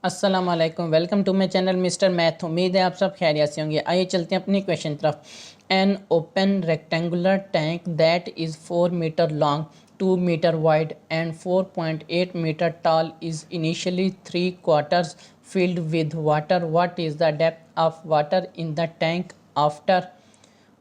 अस्सलाम वालेकुम, welcome to my channel mister math. उम्मीद है आप सब खैरियत से होंगे। आइए चलते हैं अपनी क्वेश्चन तरफ। An open rectangular tank that is 4 metre long, 2 metre wide and 4.8 metre tall is initially 3/4 filled with water. What is the depth of water in the tank after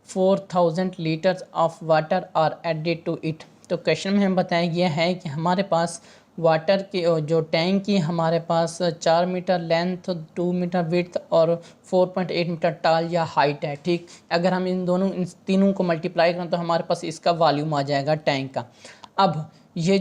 4000 litres of water are added to it. तो question में हमें बताया गया है कि हमारे पास water की जो टैंक की हमारे पास 4 मीटर लेंथ, 2 मीटर विड्थ और 4.8 मीटर टाल या हाइट है। ठीक, अगर हम इन तीनों को मल्टीप्लाई करें तो हमारे पास इसका वॉल्यूम आ जाएगा टैंक का। अब ये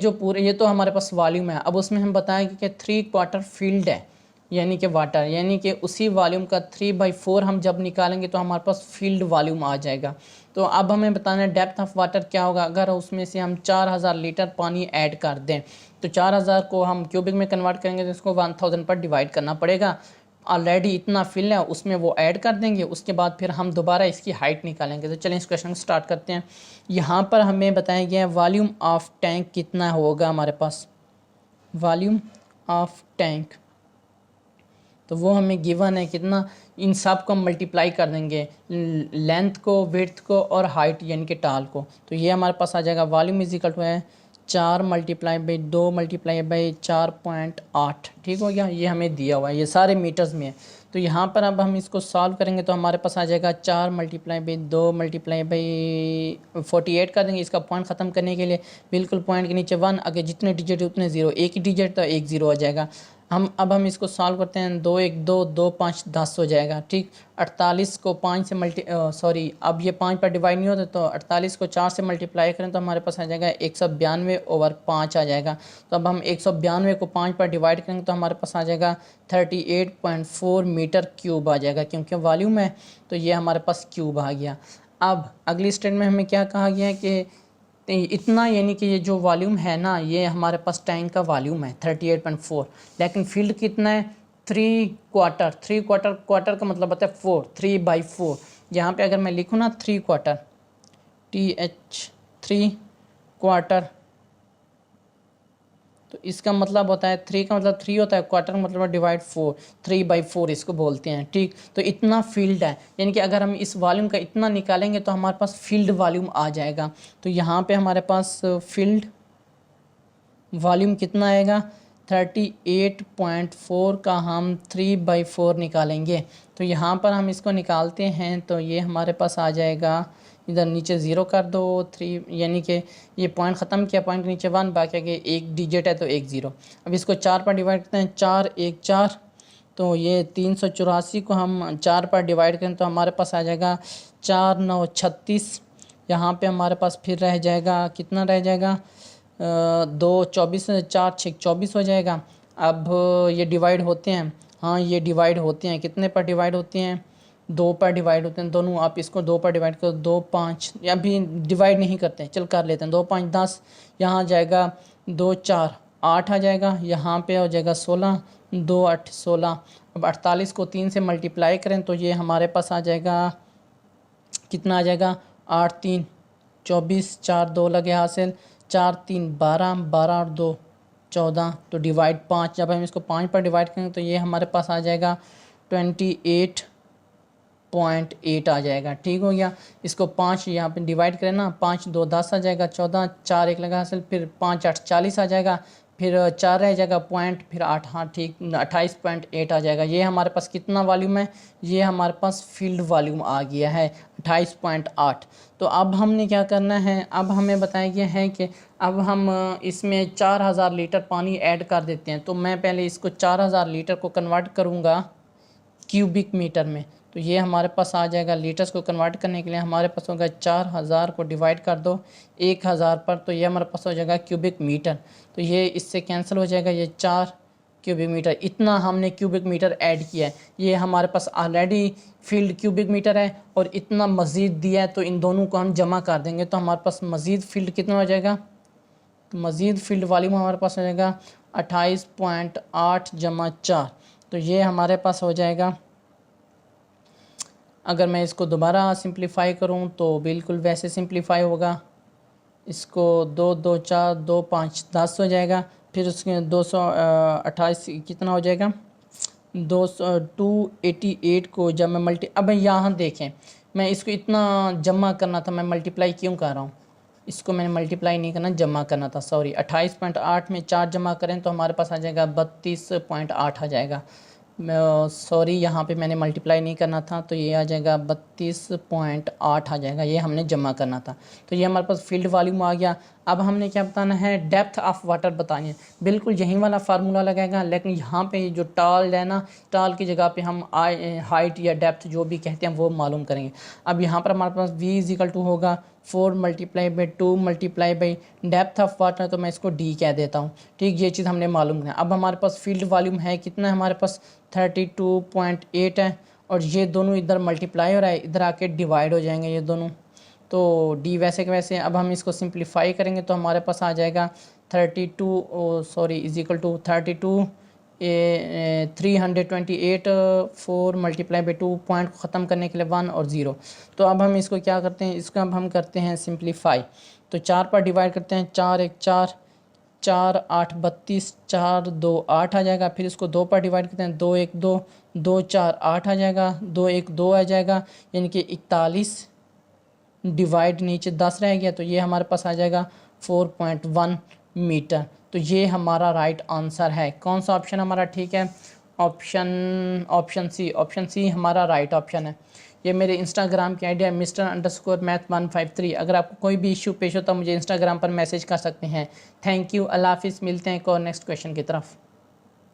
तो हमारे पास वॉल्यूम है। अब उसमें हम बताएंगे कि 3/4 फील्ड है, यानी कि वाटर, यानी कि उसी वॉल्यूम का 3/4 हम जब निकालेंगे तो हमारे पास फील्ड वॉल्यूम आ जाएगा। तो अब हमें बताना है डेप्थ ऑफ वाटर क्या होगा। अगर उसमें से हम 4000 लीटर पानी ऐड कर दें तो 4000 को हम क्यूबिक में कन्वर्ट करेंगे तो इसको 1000 पर डिवाइड करना पड़ेगा। ऑलरेडी इतना फिल है, उसमें वो ऐड कर देंगे। उसके बाद फिर हम दोबारा इसकी हाइट निकालेंगे। तो चलें इस क्वेश्चन को स्टार्ट करते हैं। यहाँ पर हमें बताया गया है वॉल्यूम ऑफ टैंक कितना होगा हमारे पास, वॉल्यूम ऑफ टैंक। तो वो हमें गिवन है कितना, इन सब को हम मल्टीप्लाई कर देंगे, लेंथ को, विड्थ को और हाइट यानी कि टाल को। तो ये हमारे पास आ जाएगा वॉल्यूम इज इक्वल टू है 4 मल्टीप्लाई बाई 2 मल्टीप्लाई बाई 4.8। ठीक हो गया, ये हमें दिया हुआ है, ये सारे मीटर्स में है। तो यहाँ पर अब हम इसको सॉल्व करेंगे तो हमारे पास आ जाएगा 4 मल्टीप्लाई बाई 2 मल्टीप्लाई बाई 48 कर देंगे इसका पॉइंट ख़त्म करने के लिए। बिल्कुल पॉइंट के नीचे 1, आगे जितने डिजिट उतने ज़ीरो, एक ही डिजिट तो एक ज़ीरो आ जाएगा। हम इसको सॉल्व करते हैं। 2 1 2 2 5 10 हो जाएगा। ठीक, 48 को 5 से अब ये 5 पर डिवाइड नहीं होता तो 48 को 4 से मल्टीप्लाई करें तो हमारे पास आ जाएगा 192/5 आ जाएगा। तो अब हम 192 को 5 पर डिवाइड करेंगे तो हमारे पास आ जाएगा 38.4 मीटर क्यूब आ जाएगा, क्योंकि वॉल्यूम है तो ये हमारे पास क्यूब आ गया। अब अगली स्टेटमेंट में हमें क्या कहा गया है कि इतना, यानी कि ये जो वॉल्यूम है ना, ये हमारे पास टैंक का वॉल्यूम है 38.4, लेकिन फील्ड कितना है 3/4। 3/4 क्वार्टर का मतलब होता है 4, 3/4। यहाँ पे अगर मैं लिखूँ ना 3/4, TH 3/4, तो इसका मतलब होता है 3 का मतलब 3 होता है, क्वार्टर का मतलब डिवाइड 4, 3/4 इसको बोलते हैं। ठीक, तो इतना फील्ड है, यानी कि अगर हम इस वॉल्यूम का इतना निकालेंगे तो हमारे पास फील्ड वॉल्यूम आ जाएगा। तो यहाँ पे हमारे पास फील्ड वॉल्यूम कितना आएगा 38.4 का हम 3/4 निकालेंगे। तो यहाँ पर हम इसको निकालते हैं तो ये हमारे पास आ जाएगा, इधर नीचे ज़ीरो कर दो 3, यानी कि ये पॉइंट ख़त्म किया, पॉइंट के नीचे 1, बाकी आगे एक डिजिट है तो एक ज़ीरो। अब इसको 4 पर डिवाइड करते हैं, 4 1 4, तो ये 384 को हम 4 पर डिवाइड करें तो हमारे पास आ जाएगा 4 9 36। यहाँ पे हमारे पास फिर रह जाएगा, कितना रह जाएगा 2 24, 4 6 24 हो जाएगा। अब ये डिवाइड होते हैं, हाँ ये डिवाइड होते हैं, कितने पर डिवाइड होते हैं 2 पर डिवाइड होते हैं दोनों। आप इसको 2 पर डिवाइड करो, 2 5, या भी डिवाइड नहीं करते हैं, चल कर लेते हैं, 2 5 10, यहाँ जाएगा 2 4 8 आ जाएगा, यहाँ पे हो जाएगा 16, 2 8 16। अब 48 को 3 से मल्टीप्लाई करें तो ये हमारे पास आ जाएगा, कितना आ जाएगा 8 3 24, 4 2 लगे हासिल, 4 3 12, 12 और 2 14, तो डिवाइड 5। जब हम इसको 5 पर डिवाइड करेंगे तो ये हमारे पास आ जाएगा 28.8 आ जाएगा। ठीक हो गया, इसको 5 यहाँ पे डिवाइड करें ना, 5 2 10 आ जाएगा, 14 4 1 लगा हासिल, फिर 5 8 40 आ जाएगा, फिर 4 रह जाएगा पॉइंट, फिर 8, हाँ ठीक 28.8 आ जाएगा। ये हमारे पास कितना वॉल्यूम है, ये हमारे पास फील्ड वॉल्यूम आ गया है 28.8। तो अब हमने क्या करना है, अब हमें बताया गया है कि अब हम इसमें 4000 लीटर पानी ऐड कर देते हैं। तो मैं पहले इसको 4000 लीटर को कन्वर्ट करूँगा क्यूबिक मीटर में। तो ये हमारे पास आ जाएगा, लीटर्स को कन्वर्ट करने के लिए हमारे पास होगा 4000 को डिवाइड कर दो 1000 पर, तो ये हमारे पास हो जाएगा क्यूबिक मीटर। तो ये इससे कैंसिल हो जाएगा, ये 4 क्यूबिक मीटर, इतना हमने क्यूबिक मीटर ऐड किया है। ये हमारे पास ऑलरेडी फील्ड क्यूबिक मीटर है और इतना मज़ीद दिया है, तो इन दोनों को हम जमा कर देंगे तो हमारे पास मज़ीद फील्ड कितना हो जाएगा, तो मज़ीद फील्ड वॉल्यूम हमारे पास हो जाएगा 28.8 जमा 4। तो ये हमारे पास हो जाएगा, अगर मैं इसको दोबारा सिंप्लीफाई करूं तो बिल्कुल वैसे सिंप्लीफाई होगा। इसको 2 2 4 2 5 10 हो जाएगा, फिर उसके 228 कितना हो जाएगा 288 को जब मैं अब यहाँ देखें, मैं इसको इतना जमा करना था, मैं मल्टीप्लाई क्यों कर रहा हूँ, इसको मैंने मल्टीप्लाई नहीं करना, जमा करना था, सॉरी। 28.8 में 4 जमा करें तो हमारे पास आ जाएगा 32.8 आ जाएगा। सॉरी, यहाँ पे मैंने मल्टीप्लाई नहीं करना था, तो ये आ जाएगा 32.8 आ जाएगा, ये हमने जमा करना था। तो ये हमारे पास फील्ड वॉल्यूम आ गया। अब हमने क्या बताना है, डेप्थ ऑफ वाटर बतानी है। बिल्कुल यही वाला फार्मूला लगाएगा, लेकिन यहाँ पे जो टाल है ना, टाल की जगह पे हम हाइट या डेप्थ जो भी कहते हैं वो मालूम करेंगे। अब यहाँ पर हमारे पास v = होगा 4 × 2 × डेप्थ ऑफ वाटर, तो मैं इसको d कह देता हूँ। ठीक, ये चीज़ हमने मालूम है। अब हमारे पास फील्ड वॉल्यूम है कितना है, हमारे पास 32.8 है, और ये दोनों इधर मल्टीप्लाई हो रहा है, इधर आके डिवाइड हो जाएंगे ये दोनों, तो d वैसे के वैसे। अब हम इसको सिंप्लीफाई करेंगे तो हमारे पास आ जाएगा 32 सॉरी = 32 328 4 × 2 पॉइंट को ख़त्म करने के लिए 1 और 0। तो अब हम इसको क्या करते हैं, इसको अब हम करते हैं सिंप्लीफाई। तो 4 पर डिवाइड करते हैं, 4 1 4 4 8 32, 4 2 8 आ जाएगा। फिर इसको 2 पर डिवाइड करते हैं, 2 1 2 2 4 8 आ जाएगा, 2 1 2 आ जाएगा, यानी कि 41 डिवाइड नीचे 10 रह गया, तो ये हमारे पास आ जाएगा 4.1 मीटर। तो ये हमारा राइट आंसर है। कौन सा ऑप्शन हमारा ठीक है, ऑप्शन सी हमारा राइट ऑप्शन है। ये मेरे इंस्टाग्राम की आईडी है Mr_Math153। अगर आपको कोई भी इशू पेश हो तो मुझे इंस्टाग्राम पर मैसेज कर सकते हैं। थैंक यू, अल्लाह हाफिज़। मिलते हैं एक और नेक्स्ट क्वेश्चन की तरफ।